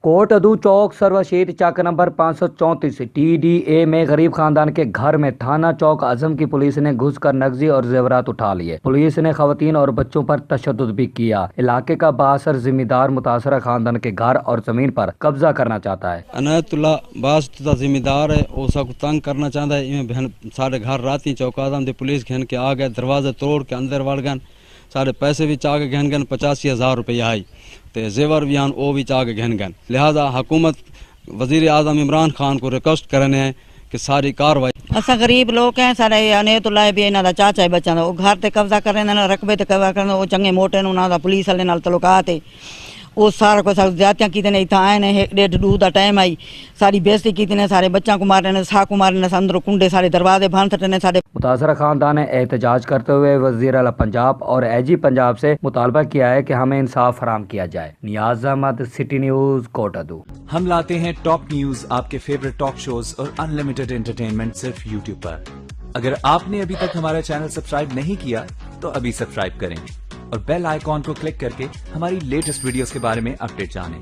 Coat अदू चौक सर्वशीत चक number 534 TDA में गरीब खानदान के घर में थाना चौक आजम की पुलिस ने घुसकर नगदी और जेवरात उठा लिए। पुलिस ने खवातीन और बच्चों पर तशद्दुद भी किया। इलाके का बासर जिम्मेदार मुतासरा खानदान के घर और जमीन पर कब्जा करना चाहता है। अनायतुल्ला बास जिम्मेदार है, वो सब तंग करना चाहता है। सारे घर राती चौक आजम दे पुलिस घेन के आ गए, दरवाजे तोड़ के अंदर वड़ गए, सारे पैसे भी चाह के घेन गए, 85,000 रुपया आई ते जेवर भी आन वो भी चाह के घेन गए। लिहाजा हुकूमत वजीर आजम इमरान खान को रिक्वेस्ट करने हैं कि सारी कार्रवाई। असा गरीब लोग हैं, सारे अनेतुल्ला भी इन्हों का चाचा है बच्चा वो घर से कब्जा कर रहे हैं, रकबे ते कब्जा कर वो चंगे मोटे उन्होंने पुलिस वाले नाल तलुकात है। वो सारा कुछ ज्यादतियां की ने इतना आए ने 1:30 का टाइम आई, सारी बेइज्जती की ने, सारे बच्चों को मारे ने, साकू मारे ने, अंदर कुंडे सारे दरवाजे भन सटे ने। सारे मुतासरा खानदान ने एहतजाज करते हुए वजीर आला पंजाब और AG पंजाब से मुतालबा किया है कि हमें इंसाफ फराम किया जाए। नियाज अहमद, सिटी न्यूज, कोट अदू। हम लाते हैं टॉप न्यूज, आपके फेवरेट टॉक शोज और अनलिमिटेड एंटरटेनमेंट सिर्फ YouTube पर। अगर आपने अभी तक हमारा चैनल सब्सक्राइब नहीं किया तो अभी सब्सक्राइब करें और बेल आइकॉन को क्लिक करके हमारी लेटेस्ट वीडियोस के बारे में अपडेट जानें।